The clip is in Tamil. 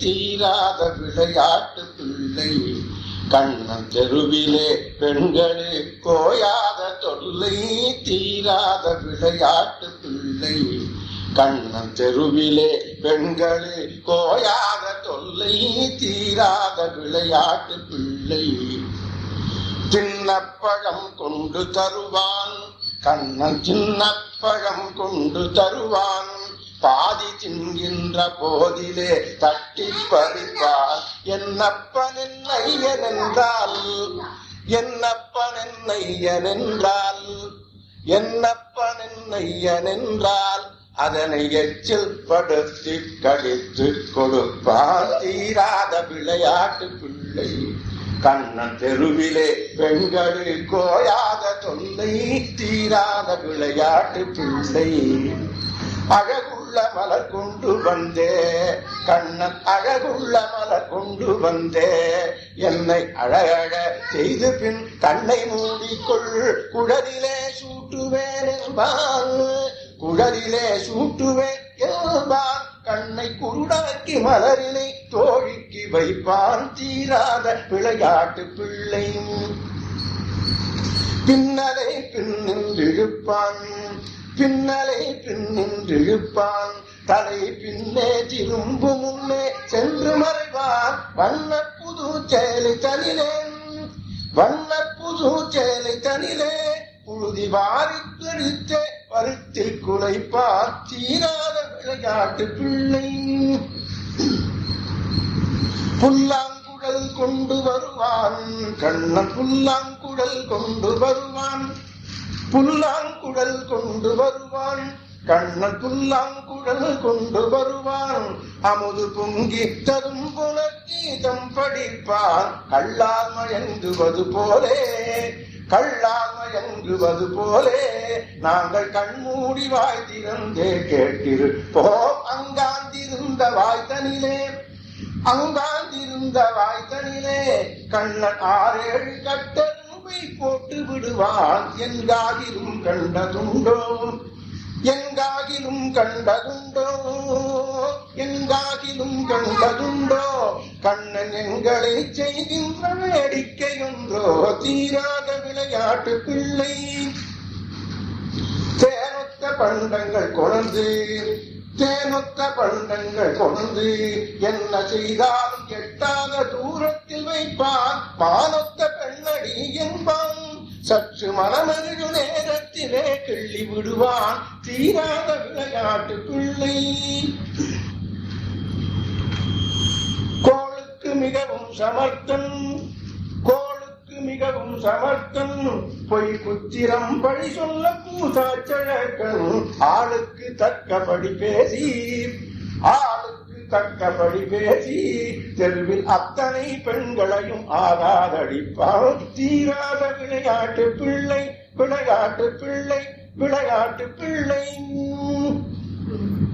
தீராத விளையாட்டு பிள்ளை. கண்ணன் தெருவிலே பெண்களே கோயாத தொல்லை தீராத விளையாட்டு பிள்ளை. கண்ணன் தெருவிலே பெண்களே கோயாத தொல்லை தீராத விளையாட்டு பிள்ளை. சின்னப்பழம் கொண்டு தருவான் கண்ணன், சின்னப்பழம் கொண்டு தருவான். பாதி தின்கின்ற போதிலே தட்டி பறிப்பான். என்னப்பன் என்னையன் என்றால், என்னப்பன் என்னையன் என்றால், என்னப்பன் என்னையன் என்றால் அதனை எச்சில் படுத்தி கடித்து கொடுப்பான். தீராத விளையாட்டு பிள்ளை. கண்ணன் தெருவிலே பெண்களே கோயாத தொல்லை தீராத விளையாட்டு பிள்ளை. அழகுள்ள மலர் கொண்டு வந்தே கண்ணன், அழகுள்ள மலர் கொண்டு வந்தே. என்னை அழகழ செய்து பின் கண்ணை மூடிக்கொள், குழலிலே சூட்டுவேன் என்பான், குழலிலே சூட்டுவேன் என்பான். கண்ணை குருடாக்கி மலரினை தோழிக்கு வைப்பான். தீராத விளையாட்டு பிள்ளை. பின்னலை பின்னின்றிழுப்பான், பின்னலை பின்னின்றிழுப்பான். தலை பின்னே திரும்பு முன்னே சென்று மறைவான். வண்ண புது சேலை தனிலே, வண்ண புது சேலை தனிலே புழுதி வாரி பிடித்தே பருத்தில் குலைப்பான். தீராத விளையாட்டு பிள்ளை. புல்லாங்குழல் கொண்டு வருவான் கண்ணன், புல்லாங்குழல் கொண்டு வருவான், புல்லாங்குழல் கொண்டு வருவான். கண்ணன் புல்லாங்குழல் கொண்டு வருவான். அமுது பொங்கி ததும்புல கீதம் படிப்பான். கள்ளால் மயங்குவது போலே, கள்ளால் மயங்குவது போலே நாங்கள் கண்மூடி வாய் திறந்தே கேட்டிருப்போம். அங்காந்திருந்த வாய்த்தனிலே, அங்காந்திருந்த வாய்த்தனிலே கண்ணன் 6-7 கட்டரும்பை போட்டு விடுவான். எங்காகிலும் கண்டதுண்டோ, எங்காகிலும் கண்டதுண்டோ, எங்காகிலும் கண்டதுண்டோ. கண்ணன் எங்களை செய்கின்ற வேடிக்கை ஒன்றோ. தீராத விளையாட்டு பிள்ளை. தேனொத்த பண்டங்கள் கொணர்ந்து, தேனொத்த பண்டங்கள் கொணர்ந்து என்ன செய்தாலும் எட்டாத தூரத்தில் வைப்பான். மானொத்த பெண்ணடி என்பான். சற்று மனமருகு நேரத்திலே கிள்ளி விடுவான். தீராத விளையாட்டு பிள்ளை. கோளுக்கு மிகவும் சமர்த்தன், கோளுக்கு மிகவும் சமர்த்தன். பொய் குத்திரம் பழி சொல்ல பூசாச்சழக்கன். ஆளுக்கு தக்கபடி பேசி, ஆளுக்கு தக்கபடி பேசி தெருவில் அத்தனை பெண்களையும் ஆகாதடிப்பான். தீராத விளையாட்டு பிள்ளை, விளையாட்டு பிள்ளை, விளையாட்டு பிள்ளை.